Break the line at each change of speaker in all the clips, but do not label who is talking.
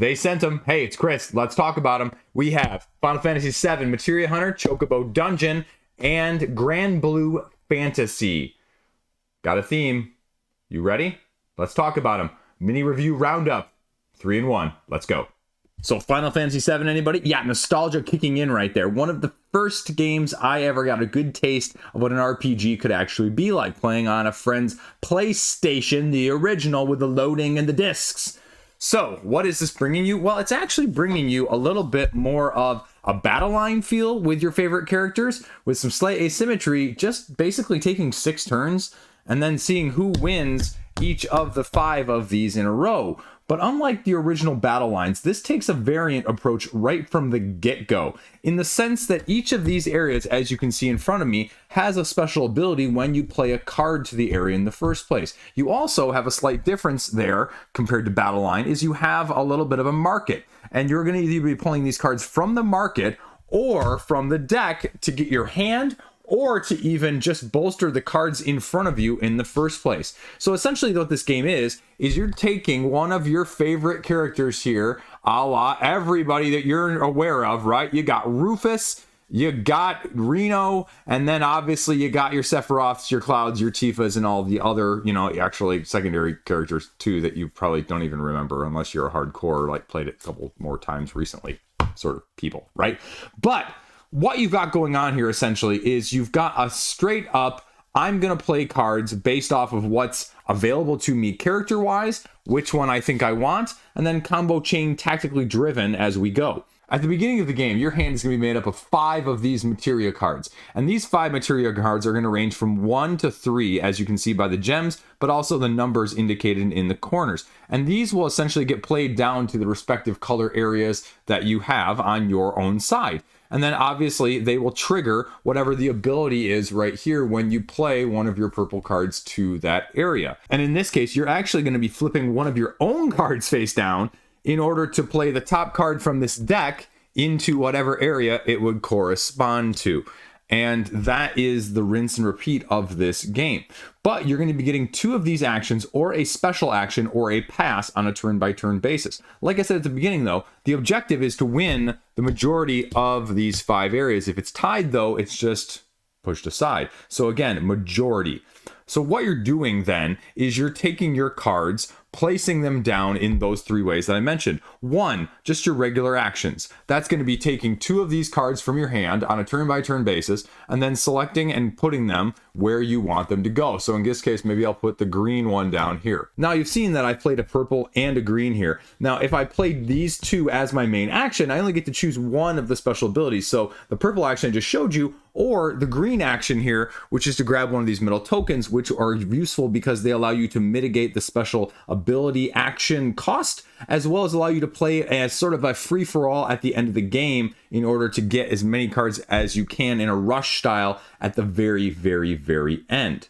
They sent them. Hey, it's Chris. Let's talk about them. We have Final Fantasy VII, Materia Hunter, Chocobo Dungeon, and Granblue Fantasy. Got a theme. You ready? Let's talk about them. Mini review roundup. 3 in 1. Let's go. So Final Fantasy VII, anybody? Yeah, nostalgia kicking in right there. One of the first games I ever got a good taste of what an RPG could actually be like, playing on a friend's PlayStation, the original with the loading and the discs. So what is this bringing you? Well, it's actually bringing you a little bit more of a battle line feel with your favorite characters, with some slight asymmetry, just basically taking 6 turns and then seeing who wins each of the 5 of these in a row. But unlike the original battle lines, this takes a variant approach right from the get-go, in the sense that each of these areas, as you can see in front of me, has a special ability when you play a card to the area in the first place. You also have a slight difference there compared to battle line, is you have a little bit of a market, and you're going to either be pulling these cards from the market or from the deck to get your hand, or to even just bolster the cards in front of you in the first place. So essentially what this game is you're taking one of your favorite characters here, a la everybody that you're aware of, right? You got Rufus, you got Reno, and then obviously you got your Sephiroths, your Clouds, your Tifas, and all the other, actually secondary characters too that you probably don't even remember unless you're a hardcore, like played it a couple more times recently sort of people, right? But what you've got going on here essentially is you've got a straight up, I'm going to play cards based off of what's available to me character wise, which one I think I want, and then combo chain tactically driven as we go. At the beginning of the game, your hand is going to be made up of 5 of these materia cards. And these 5 materia cards are going to range from 1 to 3, as you can see by the gems, but also the numbers indicated in the corners. And these will essentially get played down to the respective color areas that you have on your own side. And then obviously they will trigger whatever the ability is right here when you play one of your purple cards to that area. And in this case, you're actually going to be flipping one of your own cards face down in order to play the top card from this deck into whatever area it would correspond to. And that is the rinse and repeat of this game. But you're going to be getting 2 of these actions, or a special action, or a pass on a turn-by-turn basis. Like I said at the beginning, though, the objective is to win the majority of these 5 areas. If it's tied, though, it's just pushed aside. So again, majority. So what you're doing then is you're taking your cards, placing them down in those 3 ways that I mentioned. 1, just your regular actions. That's going to be taking 2 of these cards from your hand on a turn-by-turn basis, and then selecting and putting them where you want them to go. So in this case, maybe I'll put the green one down here. Now you've seen that I played a purple and a green here. Now if I played these 2 as my main action, I only get to choose one of the special abilities. So the purple action I just showed you, or the green action here, which is to grab one of these middle tokens, which are useful because they allow you to mitigate the special ability action cost, as well as allow you to play as sort of a free-for-all at the end of the game in order to get as many cards as you can in a rush style at the very, very, very end.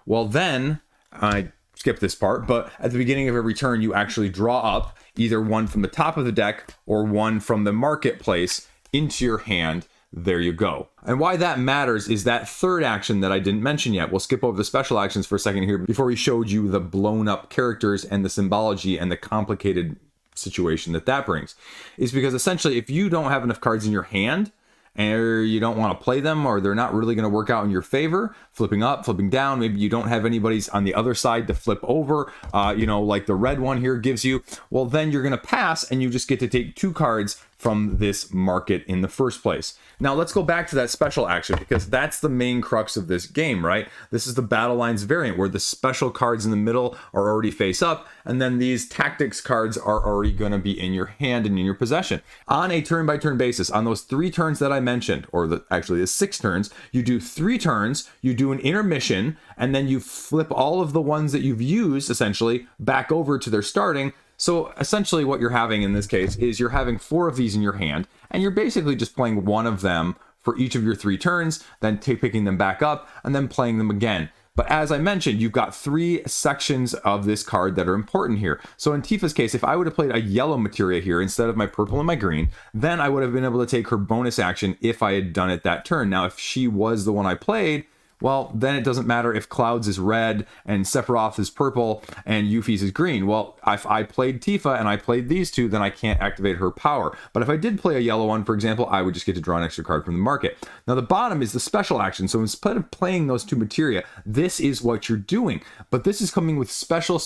Well then, I skipped this part, but at the beginning of every turn you actually draw up either one from the top of the deck or one from the marketplace into your hand. There you go. And why that matters is that 3rd action that I didn't mention yet. We'll skip over the special actions for a second here before we showed you the blown up characters and the symbology and the complicated situation that brings. Is because essentially if you don't have enough cards in your hand, or you don't want to play them, or they're not really going to work out in your favor, flipping up, flipping down, maybe you don't have anybody's on the other side to flip over, like the red one here gives you, well then you're going to pass and you just get to take 2 cards from this market in the first place. Now let's go back to that special action, because that's the main crux of this game, right? This is the Battle Lines variant where the special cards in the middle are already face up, and then these tactics cards are already going to be in your hand and in your possession. On a turn-by-turn basis, on those 3 turns that I mentioned, or actually the 6 turns, you do 3 turns, you do an intermission, and then you flip all of the ones that you've used, essentially, back over to their starting. So essentially what you're having in this case is you're having 4 of these in your hand, and you're basically just playing one of them for each of your 3 turns, then picking them back up, and then playing them again. But as I mentioned, you've got 3 sections of this card that are important here. So in Tifa's case, if I would have played a yellow materia here instead of my purple and my green, then I would have been able to take her bonus action if I had done it that turn. Now, if she was the one I played, well, then it doesn't matter if Cloud's is red and Sephiroth is purple and Yuffie's is green. Well, if I played Tifa and I played these two, then I can't activate her power. But if I did play a yellow one, for example, I would just get to draw an extra card from the market. Now, the bottom is the special action. So instead of playing those two materia, this is what you're doing. But this is coming with special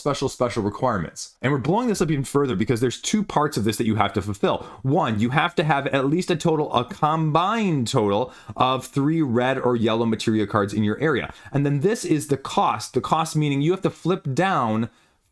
requirements. And we're blowing this up even further because there's two parts of this that you have to fulfill. One, you have to have at least a combined total of 3 red or yellow materia cards in your area. And then this is the cost meaning you have to flip down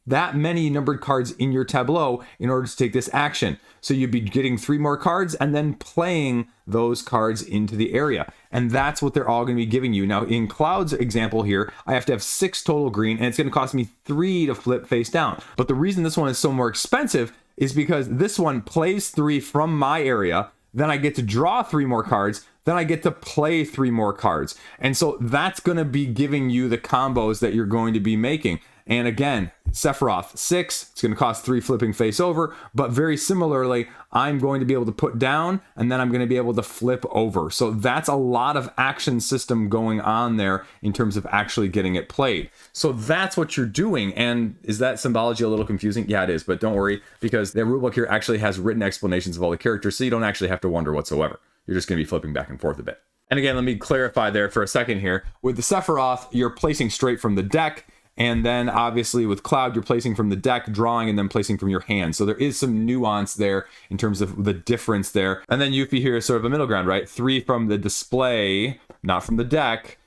that many numbered cards in your tableau in order to take this action. So you'd be getting 3 more cards and then playing those cards into the area. And that's what they're all going to be giving you. Now, in Cloud's example here, I have to have 6 total green, and it's going to cost me 3 to flip face down. But the reason this one is so more expensive is because this one plays 3 from my area, then I get to draw 3 more cards, then I get to play 3 more cards. And so that's going to be giving you the combos that you're going to be making. And again, Sephiroth 6, it's going to cost 3 flipping face over, but very similarly, I'm going to be able to put down and then I'm going to be able to flip over. So that's a lot of action system going on there in terms of actually getting it played. So that's what you're doing. And is that symbology a little confusing? Yeah, it is, but don't worry, because the rulebook here actually has written explanations of all the characters, so you don't actually have to wonder whatsoever. You're just going to be flipping back and forth a bit. And again, let me clarify there for a second here. With the Sephiroth, you're placing straight from the deck. And then obviously with Cloud, you're placing from the deck, drawing, and then placing from your hand. So there is some nuance there in terms of the difference there. And then Yuffie here is sort of a middle ground, right? 3 from the display, not from the deck,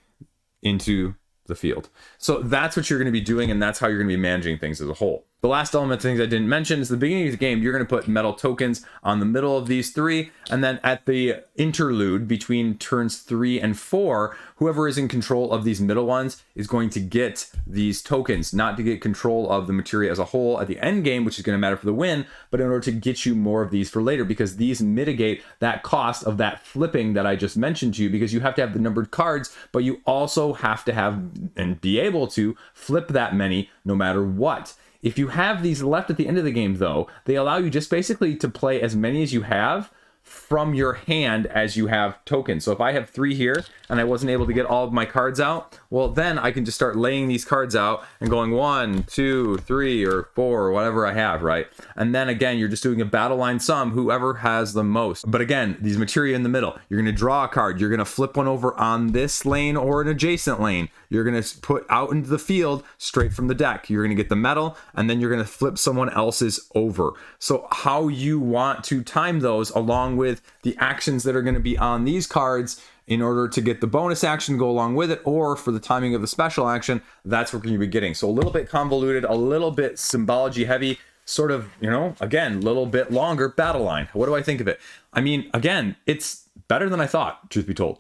into the field. So that's what you're going to be doing, and that's how you're going to be managing things as a whole. The last element of things I didn't mention is the beginning of the game, you're going to put metal tokens on the middle of these 3, and then at the interlude between turns 3 and 4, whoever is in control of these middle ones is going to get these tokens, not to get control of the materia as a whole at the end game, which is going to matter for the win, but in order to get you more of these for later, because these mitigate that cost of that flipping that I just mentioned to you, because you have to have the numbered cards, but you also have to have and be able to flip that many no matter what. If you have these left at the end of the game, though, they allow you just basically to play as many as you have from your hand as you have tokens. So if I have 3 here and I wasn't able to get all of my cards out, well, then I can just start laying these cards out and going 1, 2, 3, or 4, or whatever I have, right? And then again, you're just doing a battle line sum, whoever has the most. But again, these materia in the middle, you're going to draw a card, you're going to flip one over on this lane or an adjacent lane. You're going to put out into the field straight from the deck. You're going to get the metal, and then you're going to flip someone else's over. So how you want to time those along with the actions that are going to be on these cards in order to get the bonus action go along with it, or for the timing of the special action, that's what you're going to be getting. So a little bit convoluted, a little bit symbology heavy, sort of, you know, again, a little bit longer battle line. What do I think of it? I mean, again, it's better than I thought, truth be told.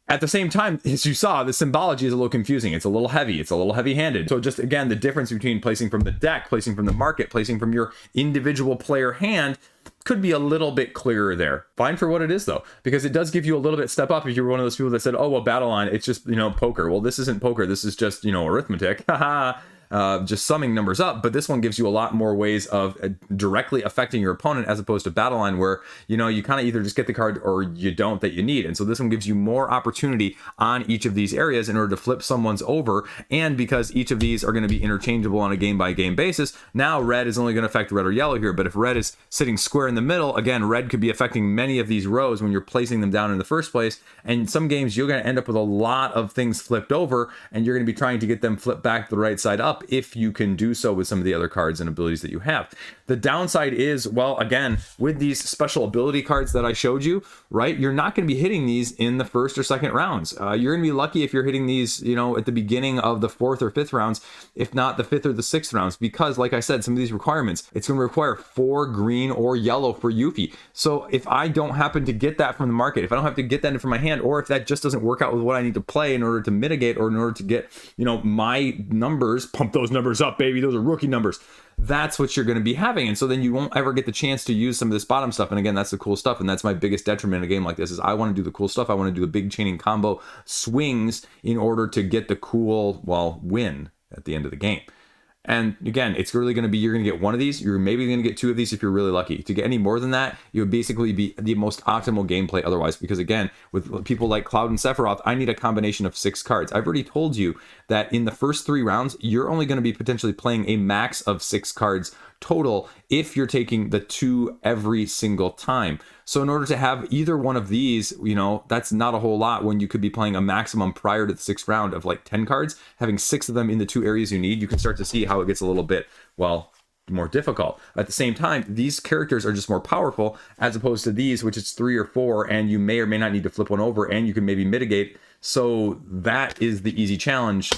At the same time, as you saw, the symbology is a little confusing. It's a little heavy. It's a little heavy-handed. So just, again, the difference between placing from the deck, placing from the market, placing from your individual player hand could be a little bit clearer there. Fine for what it is, though, because it does give you a little bit step up if you were one of those people that said, oh, well, Battleline, it's just, you know, poker. Well, this isn't poker. This is just, you know, arithmetic. Haha. Just summing numbers up, but this one gives you a lot more ways of directly affecting your opponent, as opposed to Battleline, where, you know, you kind of either just get the card or you don't that you need. And so this one gives you more opportunity on each of these areas in order to flip someone's over. And because each of these are going to be interchangeable on a game by game basis, now red is only going to affect red or yellow here. But if red is sitting square in the middle, again, red could be affecting many of these rows when you're placing them down in the first place. And in some games, you're going to end up with a lot of things flipped over, and you're going to be trying to get them flipped back to the right side up, if you can do so with some of the other cards and abilities that you have. The downside is, well, again, with these special ability cards that I showed you, right, you're not going to be hitting these in the first or second rounds. You're going to be lucky if you're hitting these, you know, at the beginning of the 4th or 5th rounds, if not the 5th or the 6th rounds, because, like I said, some of these requirements, it's going to require 4 green or yellow for Yuffie. So if I don't happen to get that from the market, if I don't have to get that in from my hand, or if that just doesn't work out with what I need to play in order to mitigate, or in order to get, you know, my numbers, pump those numbers up, baby, those are rookie numbers, that's what you're going to be having. And so then you won't ever get the chance to use some of this bottom stuff. And again, that's the cool stuff, and that's my biggest detriment in a game like this, is I want to do the cool stuff. I want to do the big chaining combo swings in order to get the cool, well, win at the end of the game. And again, it's really going to be, you're going to get one of these. You're maybe going to get two of these if you're really lucky. To get any more than that, you would basically be the most optimal gameplay otherwise. Because again, with people like Cloud and Sephiroth, I need a combination of 6 cards. I've already told you that in the first 3 rounds, you're only going to be potentially playing a max of 6 cards total if you're taking the 2 every single time. So in order to have either one of these, you know, that's not a whole lot when you could be playing a maximum prior to the 6th round of like 10 cards. Having 6 of them in the 2 areas you need, you can start to see how it gets a little bit, well, more difficult. At the same time, these characters are just more powerful as opposed to these, which is 3 or 4, and you may or may not need to flip one over, and you can maybe mitigate. So that is the easy challenge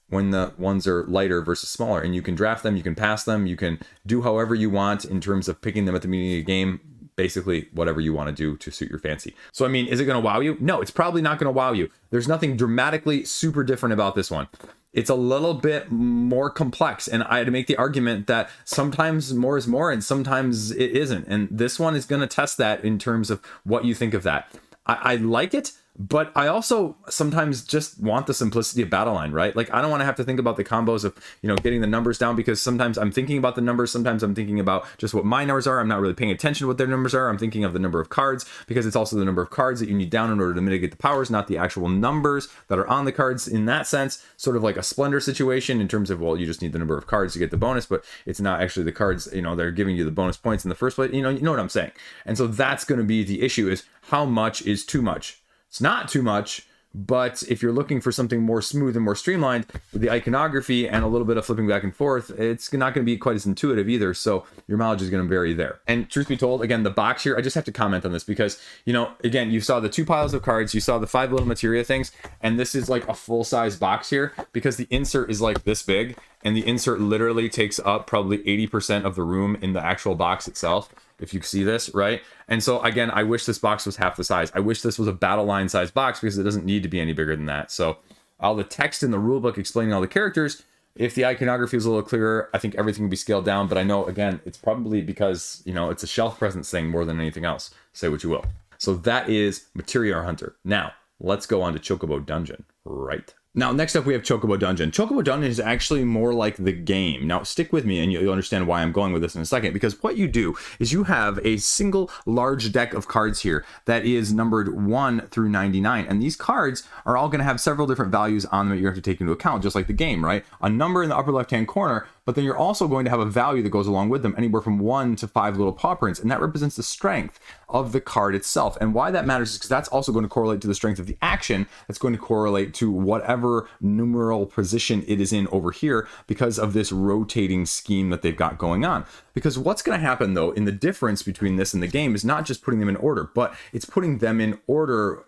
when the ones are lighter versus smaller, and you can draft them, you can pass them, you can do however you want in terms of picking them at the beginning of the game. Basically, whatever you want to do to suit your fancy. So, I mean, is it going to wow you? No, it's probably not going to wow you. There's nothing dramatically super different about this one. It's a little bit more complex, and I had to make the argument that sometimes more is more and sometimes it isn't. And this one is going to test that in terms of what you think of that. I like it, but I also sometimes just want the simplicity of Battleline, right? Like, I don't want to have to think about the combos of, you know, getting the numbers down, because sometimes I'm thinking about the numbers. Sometimes I'm thinking about just what my numbers are. I'm not really paying attention to what their numbers are. I'm thinking of the number of cards, because it's also the number of cards that you need down in order to mitigate the powers, not the actual numbers that are on the cards. In that sense, sort of like a Splendor situation in terms of, well, you just need the number of cards to get the bonus, but it's not actually the cards, you know, they're giving you the bonus points in the first place. You know what I'm saying? And so that's going to be the issue, is how much is too much? It's not too much, but if you're looking for something more smooth and more streamlined with the iconography and a little bit of flipping back and forth, it's not going to be quite as intuitive either. So your mileage is going to vary there. And truth be told, again, the box here, I just have to comment on this because, you know, again, you saw the 2 piles of cards, you saw the 5 little materia things, and this is like a full-size box here because the insert is like this big, and the insert literally takes up probably 80% of the room in the actual box itself, if you see this, right? And so again, I wish this box was half the size. I wish this was a Battleline size box because it doesn't need to be any bigger than that. So all the text in the rulebook explaining all the characters, if the iconography is a little clearer, I think everything will be scaled down. But I know, again, it's probably because, you know, it's a shelf presence thing more than anything else. Say what you will. So that is Materia Hunter. Now, let's go on to Chocobo Dungeon, right? Now, next up, we have Chocobo Dungeon. Chocobo Dungeon is actually more like the game. Now, stick with me and you'll understand why I'm going with this in a second, because what you do is you have a single large deck of cards here that is numbered 1 through 99. And these cards are all going to have several different values on them that you have to take into account, just like the game, right? A number in the upper left-hand corner, but then you're also going to have a value that goes along with them, anywhere from 1 to 5 little paw prints. And that represents the strength of the card itself. And why that matters is because that's also going to correlate to the strength of the action. That's going to correlate to whatever numeral position it is in over here because of this rotating scheme that they've got going on. Because what's going to happen, though, in the difference between this and the game is not just putting them in order, but it's putting them in order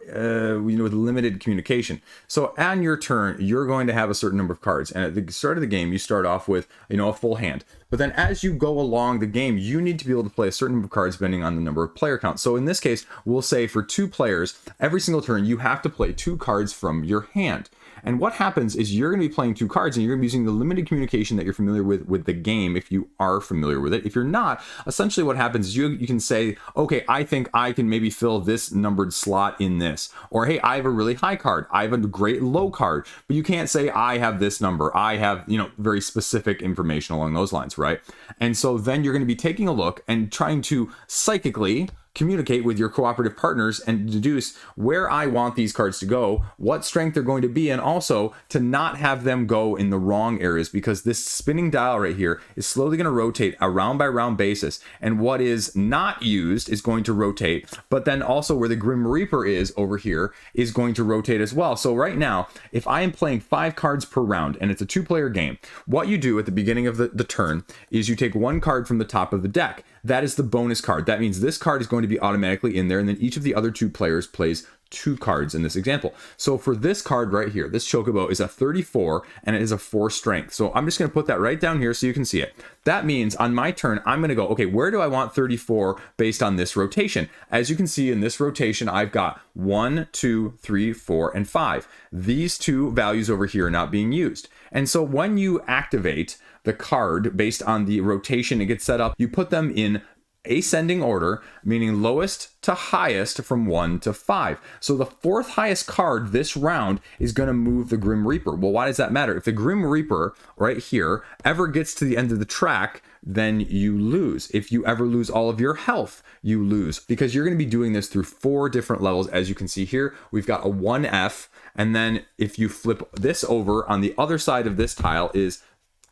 with limited communication. So on your turn, you're going to have a certain number of cards. And at the start of the game, you start off with, a full hand. But then as you go along the game, you need to be able to play a certain number of cards depending on the number of player count. So in this case, we'll say for 2 players, every single turn, you have to play 2 cards from your hand. And what happens is you're going to be playing 2 cards and you're going to be using the limited communication that you're familiar with the game if you are familiar with it. If you're not, essentially what happens is you can say, okay, I think I can maybe fill this numbered slot in this. Or, hey, I have a really high card. I have a great low card. But you can't say I have this number. I have, very specific information along those lines, right? And so then you're going to be taking a look and trying to psychically communicate with your cooperative partners and deduce where I want these cards to go, what strength they're going to be, and also to not have them go in the wrong areas, because this spinning dial right here is slowly going to rotate a round by round basis, and what is not used is going to rotate, but then also where the Grim Reaper is over here is going to rotate as well. So right now, if I am playing 5 cards per round and it's a 2-player game, what you do at the beginning of the turn is you take 1 card from the top of the deck. That is the bonus card. That means this card is going to be automatically in there, and then each of the other 2 players plays 2 cards in this example. So for this card right here, this Chocobo is a 34 and it is a 4 strength. So I'm just going to put that right down here so you can see it. That means on my turn, I'm going to go, okay, where do I want 34 based on this rotation? As you can see in this rotation, I've got 1, 2, 3, 4, and 5. These 2 values over here are not being used. And so when you activate the card based on the rotation it gets set up, you put them in ascending order, meaning lowest to highest from 1 to 5. So the fourth highest card this round is going to move the Grim Reaper. Well, why does that matter? If the Grim Reaper right here ever gets to the end of the track, then you lose. If you ever lose all of your health, you lose, because you're going to be doing this through 4 different levels. As you can see here, we've got a 1F, and then if you flip this over on the other side of this tile is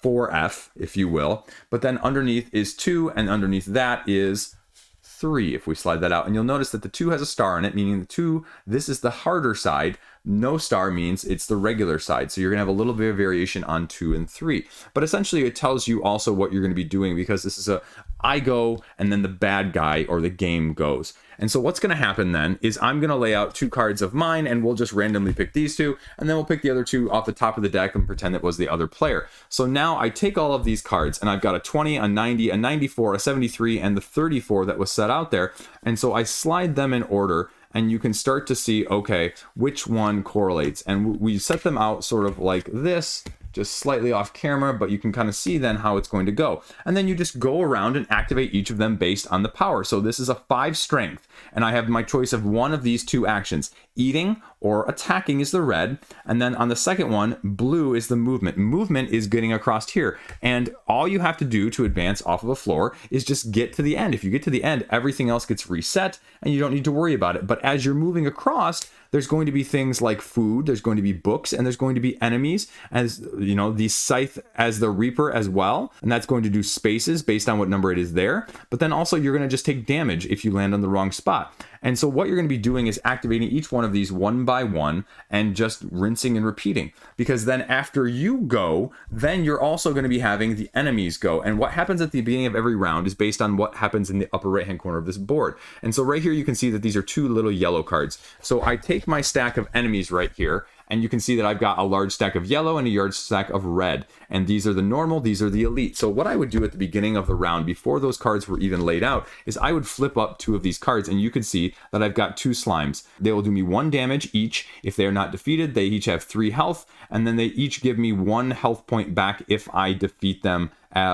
4F, if you will, but then underneath is 2, and underneath that is 3, if we slide that out. And you'll notice that the 2 has a star in it, meaning the 2, this is the harder side. No star means it's the regular side. So you're gonna have a little bit of variation on 2 and 3. But essentially it tells you also what you're gonna be doing, because this is a I go and then the bad guy or the game goes. And so what's gonna happen then is I'm gonna lay out 2 cards of mine, and we'll just randomly pick these 2, and then we'll pick the other 2 off the top of the deck and pretend it was the other player. So now I take all of these cards, and I've got a 20, a 90, a 94, a 73, and the 34 that was set out there. And so I slide them in order, and you can start to see, okay, which one correlates. And we set them out sort of like this, just slightly off camera, but you can kind of see then how it's going to go. And then you just go around and activate each of them based on the power. So this is a 5 strength, and I have my choice of one of these 2 actions. Eating or attacking is the red, and then on the second one, blue is the movement. Movement is getting across here, and all you have to do to advance off of a floor is just get to the end. If you get to the end, everything else gets reset, and you don't need to worry about it. But as you're moving across, there's going to be things like food, there's going to be books, and there's going to be enemies, as you know, the scythe as the reaper as well, and that's going to do spaces based on what number it is there. But then also you're going to just take damage if you land on the wrong spot. And so what you're going to be doing is activating each one of these one by one and just rinsing and repeating, because then after you go, then you're also going to be having the enemies go. And what happens at the beginning of every round is based on what happens in the upper right hand corner of this board. And so right here you can see that these are 2 little yellow cards. So I take my stack of enemies right here, and you can see that I've got a large stack of yellow and a large stack of red. And these are the normal, these are the elite. So what I would do at the beginning of the round, before those cards were even laid out, is I would flip up 2 of these cards, and you can see that I've got 2 slimes. They will do me 1 damage each. If they are not defeated, they each have 3 health, and then they each give me 1 health point back if I defeat them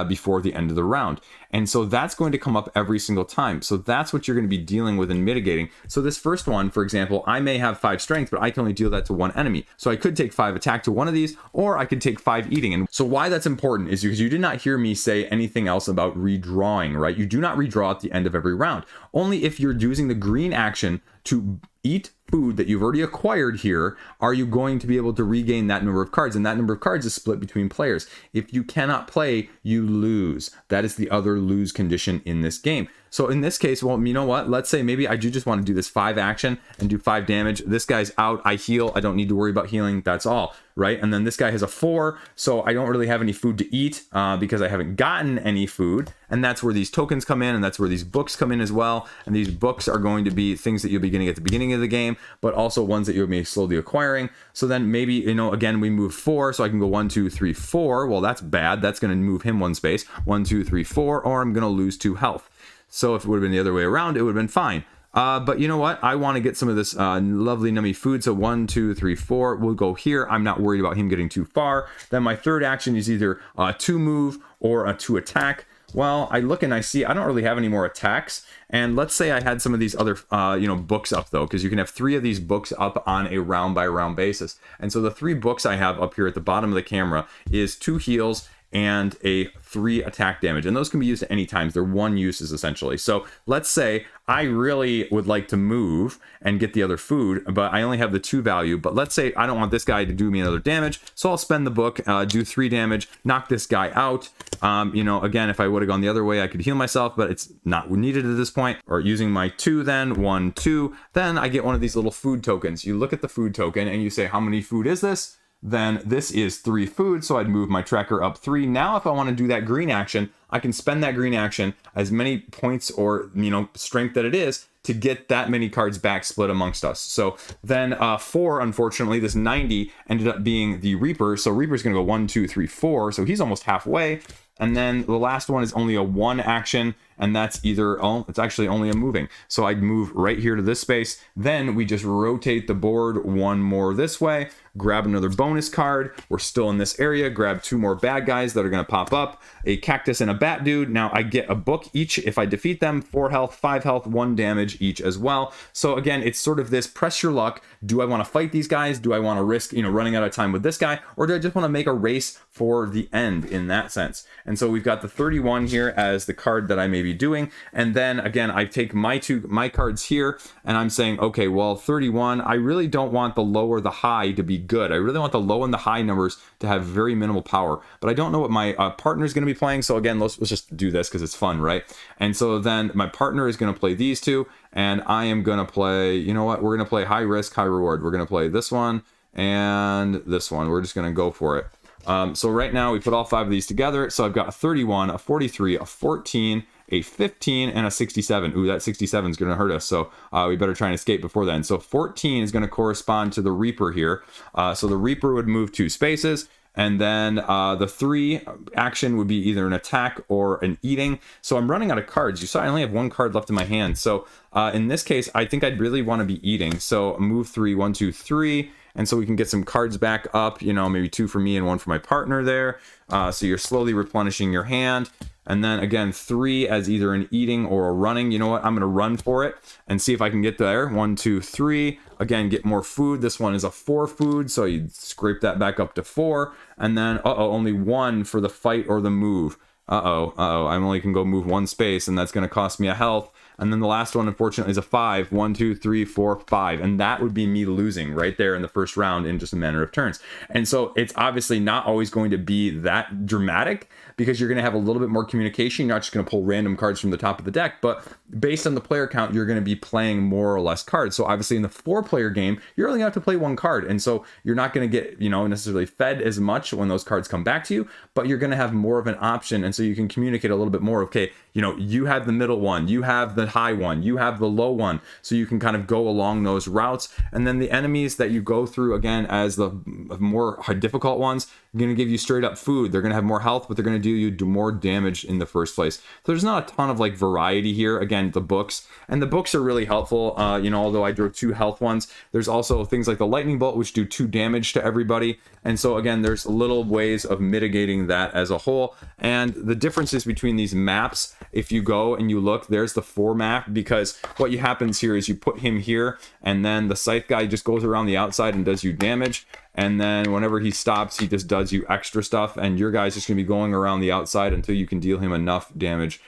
before the end of the round. And so that's going to come up every single time. So that's what you're going to be dealing with and mitigating. So this first one, for example, I may have 5 strength, but I can only deal that to 1 enemy. So I could take 5 attack to one of these, or I could take 5 eating. And so why that's important is because you did not hear me say anything else about redrawing, right? You do not redraw at the end of every round. Only if you're using the green action to eat food that you've already acquired here are you going to be able to regain that number of cards, and that number of cards is split between players. If you cannot play, you lose. That is the other lose condition in this game. So in this case, well, you know what? Let's say maybe I do just want to do this 5 action and do 5 damage. This guy's out. I heal. I don't need to worry about healing. That's all, right? And then this guy has a 4, so I don't really have any food to eat because I haven't gotten any food. And that's where these tokens come in, and that's where these books come in as well. And these books are going to be things that you'll be getting at the beginning of the game, but also ones that you'll be slowly acquiring. So then maybe, you know, again, we move 4, so I can go 1, 2, 3, 4. Well, that's bad. That's going to move him 1 space. 1, 2, 3, 4, or I'm going to lose 2 health. So if it would have been the other way around, it would have been fine. But you know what? I want to get some of this lovely nummy food. So 1, 2, 3, 4. We'll go here. I'm not worried about him getting too far. Then my third action is either a 2 move or a 2 attack. Well, I look and I see I don't really have any more attacks. And let's say I had some of these other, books up though, because you can have 3 of these books up on a round by round basis. And so the 3 books I have up here at the bottom of the camera is 2 heals and a 3 attack damage, and those can be used at any times. They're 1 uses essentially. So let's say I really would like to move and get the other food, but I only have the 2 value. But let's say I don't want this guy to do me another damage, so I'll spend the book, do 3 damage, knock this guy out. Again, if I would have gone the other way, I could heal myself, but it's not needed at this point. Or using my 2, then 1, 2, then I get one of these little food tokens. You look at the food token and you say, how many food is this? Then this is 3 food, so I'd move my tracker up 3. Now if I want to do that green action, I can spend that green action as many points or strength that it is to get that many cards back split amongst us. So then 4, unfortunately, this 90 ended up being the Reaper. So Reaper's going to go 1, 2, 3, 4. So he's almost halfway. And then the last one is only a 1 action, and that's either, oh, it's actually only a moving. So I'd move right here to this space. Then we just rotate the board one more this way, grab another bonus card. We're still in this area. Grab 2 more bad guys that are going to pop up, a cactus and a bat dude. Now I get a book each if I defeat them, 4 health, 5 health, 1 damage each as well. So again, it's sort of this press your luck. Do I want to fight these guys? Do I want to risk, running out of time with this guy? Or do I just want to make a race for the end in that sense? And so we've got the 31 here as the card that I may be doing. And then again, I take my cards here and I'm saying, okay, well, 31, I really don't want the low or the high to be good. I really want the low and the high numbers to have very minimal power, but I don't know what my partner is going to be playing. So again, let's just do this because it's fun, right? And so then my partner is going to play these 2, and I am going to play, you know what? We're going to play high risk, high reward. We're going to play this one and this one. We're just going to go for it. So right now we put all 5 of these together. So I've got a 31, a 43, a 14, a 15, and a 67. Ooh, that 67 is going to hurt us, so we better try and escape before then. So 14 is going to correspond to the Reaper here. So the Reaper would move 2 spaces, and then the 3 action would be either an attack or an eating. So I'm running out of cards. You saw I only have 1 card left in my hand. So in this case, I think I'd really want to be eating. So move 3, 1, 2, 3. And so we can get some cards back up, maybe 2 for me and 1 for my partner there. So you're slowly replenishing your hand. And then again, 3 as either an eating or a running. You know what? I'm going to run for it and see if I can get there. 1, 2, 3. Again, get more food. This one is a 4 food. So you scrape that back up to 4. And then, only 1 for the fight or the move. I only can go move 1 space, and that's going to cost me a health. And then the last one, unfortunately, is a 5. 1, 2, 3, 4, 5. And that would be me losing right there in the first round in just a matter of turns. And so it's obviously not always going to be that dramatic, because you're going to have a little bit more communication. You're not just going to pull random cards from the top of the deck, but based on the player count, you're going to be playing more or less cards. So obviously in the 4-player game, you're only going to have to play 1 card. And so you're not going to get, necessarily fed as much when those cards come back to you, but you're going to have more of an option. And so you can communicate a little bit more. Okay, you have the middle one, you have the high one, you have the low one. So you can kind of go along those routes. And then the enemies that you go through, again, as the more difficult ones, are going to give you straight up food. They're going to have more health, but they're going to do you more damage in the first place. So there's not a ton of variety here. Again, the books are really helpful. Although I drew 2 health ones, there's also things like the lightning bolt, which do 2 damage to everybody. And so again, there's little ways of mitigating that as a whole. And the differences between these maps, if you go and you look, there's the 4 map, because what happens here is you put him here, and then the scythe guy just goes around the outside and does you damage. And then whenever he stops, he just does you extra stuff, and your guy's just going to be going around the outside until you can deal him enough damage.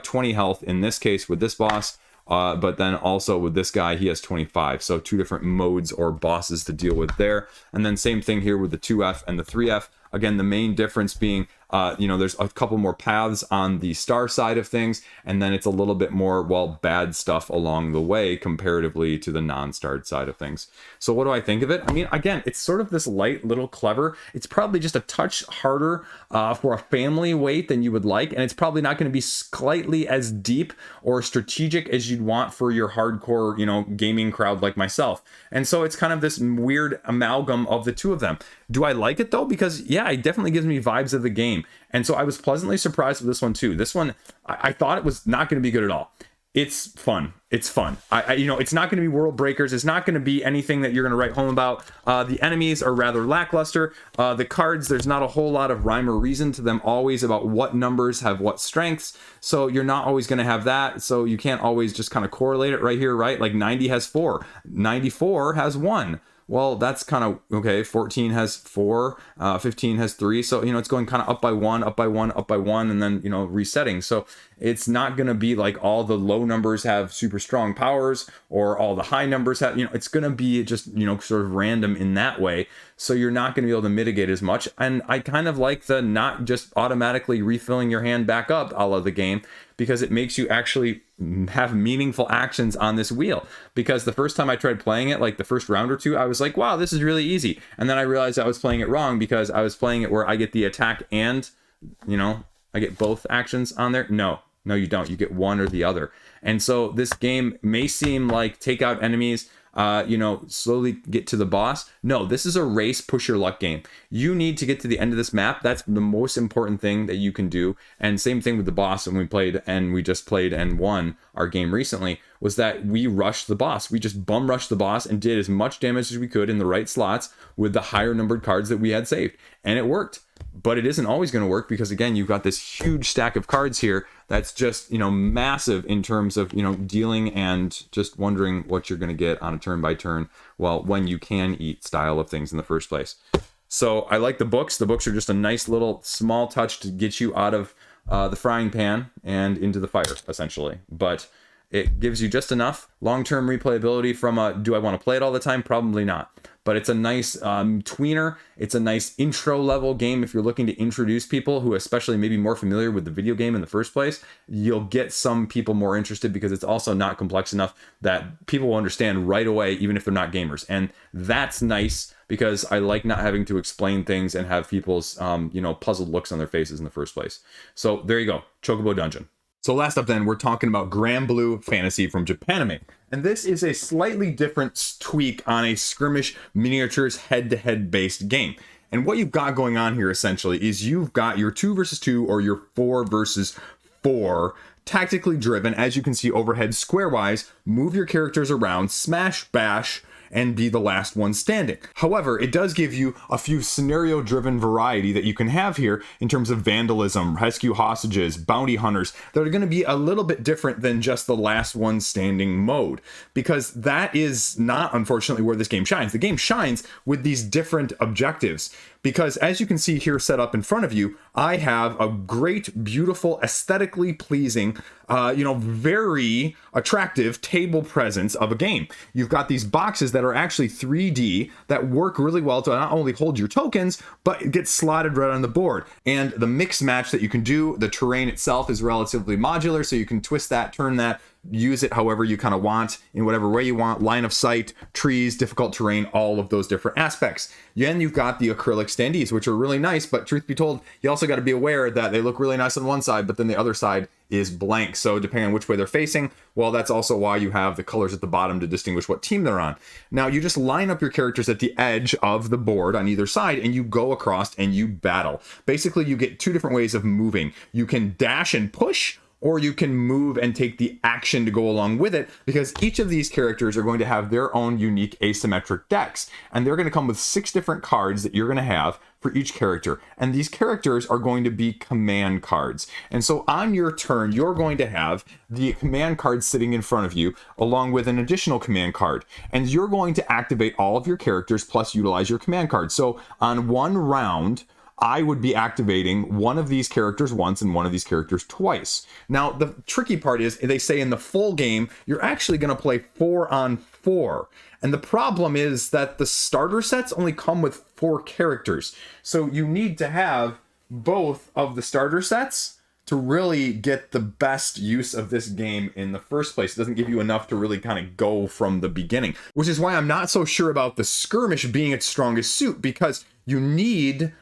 20 health in this case with this boss, but then also with this guy, he has 25. So 2 different modes or bosses to deal with there. And then same thing here with the 2F and the 3F. Again, the main difference being, there's a couple more paths on the star side of things, and then it's a little bit more, bad stuff along the way comparatively to the non-starred side of things. So what do I think of it? I mean, again, it's sort of this light, little clever. It's probably just a touch harder for a family weight than you would like, and it's probably not going to be slightly as deep or strategic as you'd want for your hardcore, gaming crowd like myself. And so it's kind of this weird amalgam of the 2 of them. Do I like it though? Because yeah, it definitely gives me vibes of the game. And so I was pleasantly surprised with this one too. This one, I thought it was not going to be good at all. It's fun. It's fun. It's not going to be world breakers. It's not going to be anything that you're going to write home about. The enemies are rather lackluster. The cards, there's not a whole lot of rhyme or reason to them always about what numbers have what strengths. So you're not always going to have that. So you can't always just kind of correlate it right here, right? Like 90 has 4, 94 has 1. Well, that's kind of okay. 14 has 4, 15 has 3. So, it's going kind of up by 1, up by 1, up by 1, and then, resetting. So it's not going to be like all the low numbers have super strong powers or all the high numbers have, it's going to be just, sort of random in that way. So you're not going to be able to mitigate as much. And I kind of like the not just automatically refilling your hand back up a la the game, because it makes you actually have meaningful actions on this wheel. Because the first time I tried playing it, like the first round or 2, I was like, wow, this is really easy. And then I realized I was playing it wrong, because I was playing it where I get the attack and, I get both actions on there. No, you don't. You get one or the other. And so this game may seem like take out enemies, slowly get to the boss. No, this is a race, push your luck game. You need to get to the end of this map. That's the most important thing that you can do. And same thing with the boss. And we just played and won our game recently, was that we rushed the boss. We just bum rushed the boss and did as much damage as we could in the right slots with the higher numbered cards that we had saved. And it worked. But it isn't always going to work because, again, you've got this huge stack of cards here that's just, massive in terms of, dealing and just wondering what you're going to get on a turn by turn, well, when you can eat style of things in the first place. So I like the books. The books are just a nice little small touch to get you out of the frying pan and into the fire, essentially. But it gives you just enough long-term replayability from do I want to play it all the time? Probably not. But it's a nice tweener. It's a nice intro level game if you're looking to introduce people who especially maybe more familiar with the video game in the first place. You'll get some people more interested because it's also not complex enough that people will understand right away, even if they're not gamers. And that's nice because I like not having to explain things and have people's puzzled looks on their faces in the first place. So there you go, Chocobo Dungeon. So last up then, we're talking about Granblue Fantasy from Japanime. And this is a slightly different tweak on a skirmish miniatures head-to-head based game. And what you've got going on here essentially is you've got your 2 versus 2 or your 4 versus 4 tactically driven, as you can see overhead square-wise, move your characters around, smash, bash, and be the last one standing. However, it does give you a few scenario-driven variety that you can have here in terms of vandalism, rescue hostages, bounty hunters, that are going to be a little bit different than just the last one standing mode, because that is not, unfortunately, where this game shines. The game shines with these different objectives, because as you can see here set up in front of you, I have a great, beautiful, aesthetically pleasing, very attractive table presence of a game. You've got these boxes that are actually 3D that work really well to not only hold your tokens, but get slotted right on the board. And the mix match that you can do, the terrain itself is relatively modular, so you can twist that, turn that, use it however you kind of want, in whatever way you want, line of sight, trees, difficult terrain, all of those different aspects. Then you've got the acrylic standees, which are really nice, but truth be told, you also got to be aware that they look really nice on one side, but then the other side is blank. So depending on which way they're facing, well, that's also why you have the colors at the bottom to distinguish what team they're on. Now, you just line up your characters at the edge of the board on either side, and you go across and you battle. Basically, you get 2 different ways of moving. You can dash and push, or you can move and take the action to go along with it, because each of these characters are going to have their own unique asymmetric decks, and they're going to come with 6 different cards that you're going to have for each character, and these characters are going to be command cards. And so on your turn, you're going to have the command card sitting in front of you along with an additional command card, and you're going to activate all of your characters plus utilize your command card. So on one round, I would be activating one of these characters once and one of these characters twice. Now, the tricky part is they say in the full game, you're actually going to play 4 on 4. And the problem is that the starter sets only come with 4 characters. So you need to have both of the starter sets to really get the best use of this game in the first place. It doesn't give you enough to really kind of go from the beginning, which is why I'm not so sure about the skirmish being its strongest suit, because you need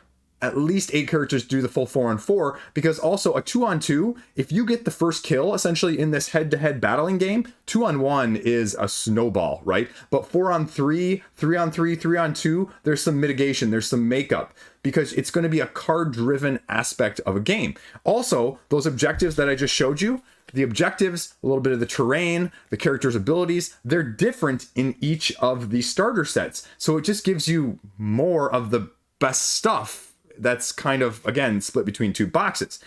at least 8 characters to do the full 4 on 4, because also a 2 on 2, if you get the first kill essentially in this head-to-head battling game, 2 on 1 is a snowball, right? But 4 on 3, 3 on 3, 3 on 2, there's some mitigation, there's some makeup, because it's going to be a card-driven aspect of a game. Also, those objectives that I just showed you, the objectives, a little bit of the terrain, the character's abilities, they're different in each of the starter sets. So it just gives you more of the best stuff that's kind of, again, split between 2 boxes.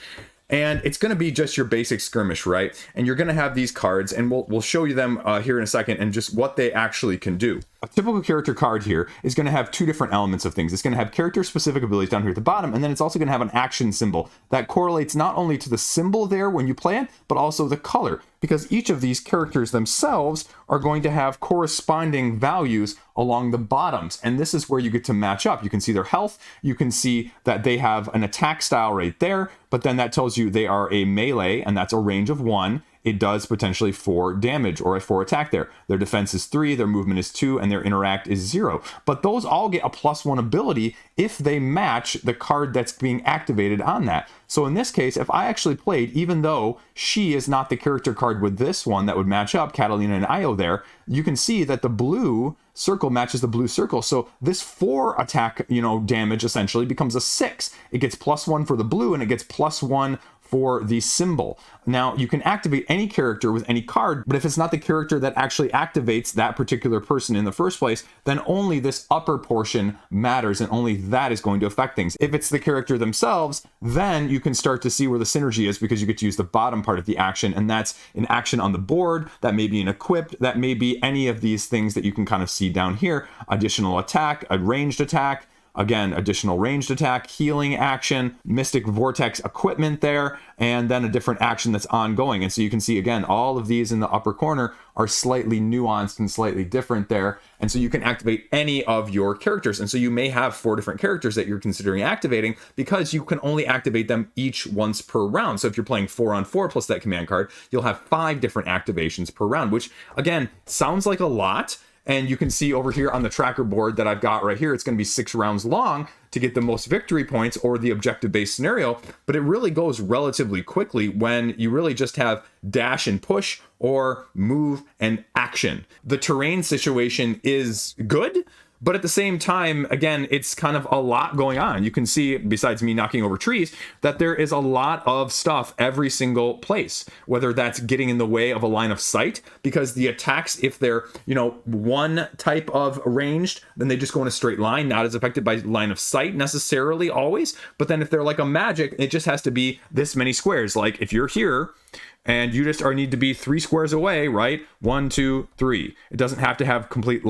And it's going to be just your basic skirmish, right? And you're going to have these cards, and we'll show you them here in a second, and just what they actually can do. A typical character card here is going to have 2 different elements of things. It's going to have character-specific abilities down here at the bottom, and then it's also going to have an action symbol that correlates not only to the symbol there when you play it, but also the color, because each of these characters themselves are going to have corresponding values along the bottoms, and this is where you get to match up. You can see their health, you can see that they have an attack style right there, but then that tells you they are a melee, and that's a range of 1, it does potentially 4 damage or a 4 attack there. Their defense is 3, their movement is 2, and their interact is 0. But those all get a +1 ability if they match the card that's being activated on that. So in this case, if I actually played, even though she is not the character card with this one that would match up, Catalina and Io there, you can see that the blue circle matches the blue circle. So this 4 attack, damage essentially becomes a 6. It gets +1 for the blue and it gets +1 for the symbol. Now, you can activate any character with any card, but if it's not the character that actually activates that particular person in the first place, then only this upper portion matters, and only that is going to affect things. If it's the character themselves, then you can start to see where the synergy is, because you get to use the bottom part of the action, and that's an action on the board, that may be an equipped, that may be any of these things that you can kind of see down here. Additional attack, a ranged attack, again, additional ranged attack, healing action, Mystic Vortex equipment there, and then a different action that's ongoing. And so you can see, again, all of these in the upper corner are slightly nuanced and slightly different there. And so you can activate any of your characters. And so you may have 4 different characters that you're considering activating, because you can only activate them each once per round. So if you're playing 4-on-4 plus that command card, you'll have 5 different activations per round, which, again, sounds like a lot. And you can see over here on the tracker board that I've got right here, it's going to be 6 rounds long to get the most victory points, or the objective-based scenario. But it really goes relatively quickly when you really just have dash and push, or move and action. The terrain situation is good, but at the same time, again, it's kind of a lot going on. You can see, besides me knocking over trees, that there is a lot of stuff every single place, whether that's getting in the way of a line of sight, because the attacks, if they're, one type of ranged, then they just go in a straight line, not as affected by line of sight necessarily always. But then if they're like a magic, it just has to be this many squares. Like if you're here, and you just need to be 3 squares away, right? 1, 2, 3. It doesn't have to have complete,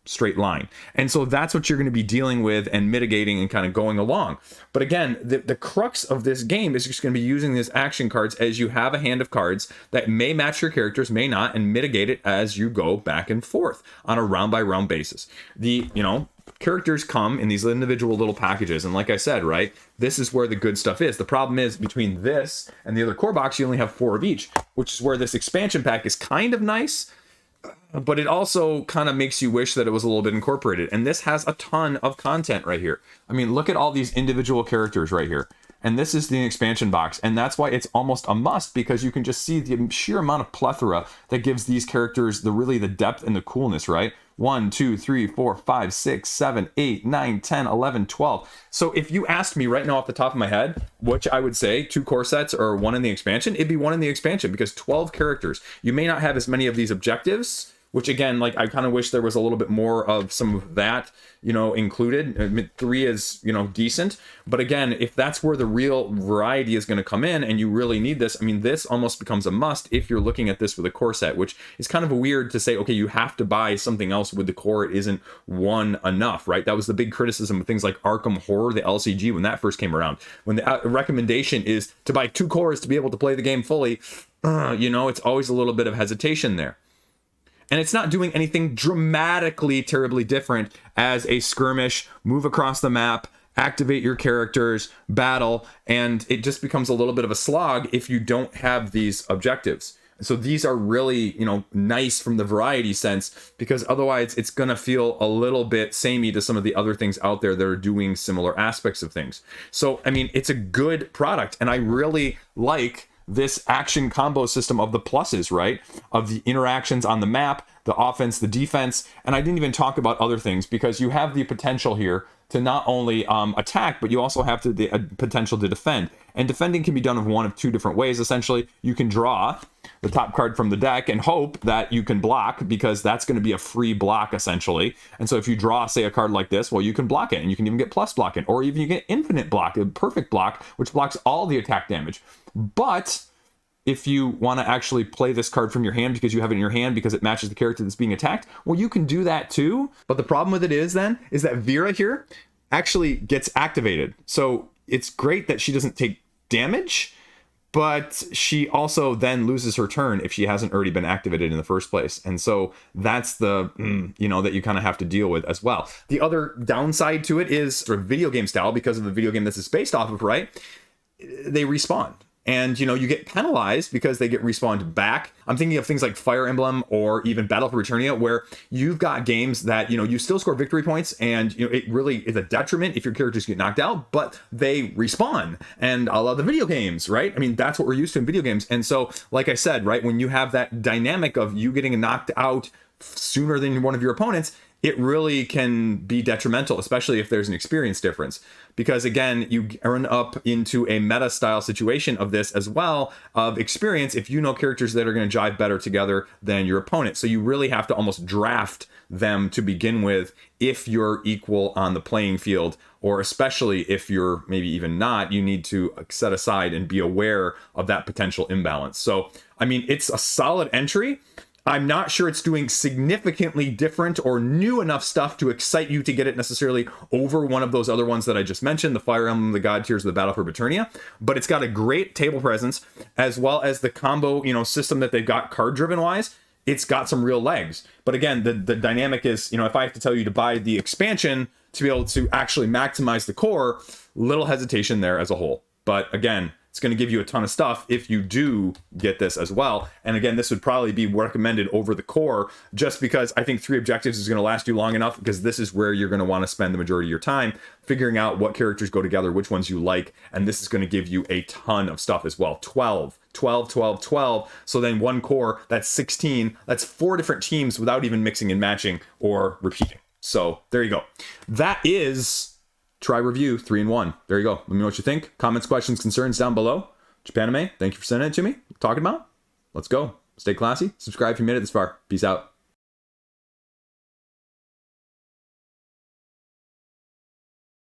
straight line. And so that's what you're going to be dealing with and mitigating and kind of going along. But again, the crux of this game is just going to be using these action cards as you have a hand of cards that may match your characters, may not, and mitigate it as you go back and forth on a round by round basis. The, characters come in these individual little packages, and like I said, right, this is where the good stuff is. The problem is, between this and the other core box, you only have 4 of each, which is where this expansion pack is kind of nice, but it also kind of makes you wish that it was a little bit incorporated. And this has a ton of content right here. I mean, look at all these individual characters right here. And this is the expansion box, and that's why it's almost a must, because you can just see the sheer amount of plethora that gives these characters the depth and the coolness, right? 1, 2, 3, 4, 5, 6, 7, 8, 9, 10, 11, 12. So if you asked me right now off the top of my head, which I would say 2 core sets or 1 in the expansion, it'd be 1 in the expansion, because 12 characters. You may not have as many of these objectives, which again, I kind of wish there was a little bit more of some of that, included. 3 is, decent. But again, if that's where the real variety is going to come in and you really need this, I mean, this almost becomes a must if you're looking at this with a core set, which is kind of weird to say, okay, you have to buy something else with the core. It isn't 1 enough, right? That was the big criticism of things like Arkham Horror, the LCG, when that first came around. When the recommendation is to buy 2 cores to be able to play the game fully, it's always a little bit of hesitation there. And it's not doing anything dramatically terribly different as a skirmish, move across the map, activate your characters, battle, and it just becomes a little bit of a slog if you don't have these objectives. So these are really, nice from the variety sense, because otherwise it's going to feel a little bit samey to some of the other things out there that are doing similar aspects of things. So, I mean, it's a good product, and I really like this action combo system of the pluses, right? Of the interactions on the map, the offense, the defense, and I didn't even talk about other things, because you have the potential here to not only attack, but you also have the potential to defend. And defending can be done in one of 2 different ways. Essentially, you can draw the top card from the deck and hope that you can block, because that's going to be a free block, essentially. And so if you draw, say, a card like this, well, you can block it, and you can even get plus blocking, or even you get infinite block, a perfect block, which blocks all the attack damage. But if you want to actually play this card from your hand because you have it in your hand because it matches the character that's being attacked, well, you can do that too. But the problem with it is that Vera here actually gets activated. So it's great that she doesn't take damage, but she also then loses her turn if she hasn't already been activated in the first place. And so that's the, that you kind of have to deal with as well. The other downside to it is sort of video game style, because of the video game this is based off of, right? They respawn. and you get penalized because they get respawned back. I'm thinking of things like Fire Emblem or even Battle for Eternia, where you've got games that you still score victory points, and it really is a detriment if your characters get knocked out, but they respawn. And I love the video games, right? I mean, that's what we're used to in video games. And so, like I said, right, when you have that dynamic of you getting knocked out sooner than one of your opponents, it really can be detrimental, especially if there's an experience difference. Because again, you run up into a meta style situation of this as well, of experience, if you know characters that are going to jive better together than your opponent. So you really have to almost draft them to begin with if you're equal on the playing field, or especially if you're maybe even not, you need to set aside and be aware of that potential imbalance. So, I mean, it's a solid entry. I'm not sure it's doing significantly different or new enough stuff to excite you to get it necessarily over one of those other ones that I just mentioned, the Fire Emblem, the God Tiers, the Battle for Eternia, but it's got a great table presence, as well as the combo, system that they've got card driven wise. It's got some real legs. But again, the dynamic is, if I have to tell you to buy the expansion to be able to actually maximize the core, little hesitation there as a whole. But again, it's going to give you a ton of stuff if you do get this as well. And again, this would probably be recommended over the core, just because I think 3 objectives is going to last you long enough, because this is where you're going to want to spend the majority of your time figuring out what characters go together, which ones you like. And this is going to give you a ton of stuff as well. 12. So then 1 core, that's 16. That's 4 different teams without even mixing and matching or repeating. So there you go. That is Try Review 3-in-1. There you go. Let me know what you think. Comments, questions, concerns down below. Japanime, thank you for sending it to me. Talking about. Let's go. Stay classy. Subscribe if you made it this far. Peace out.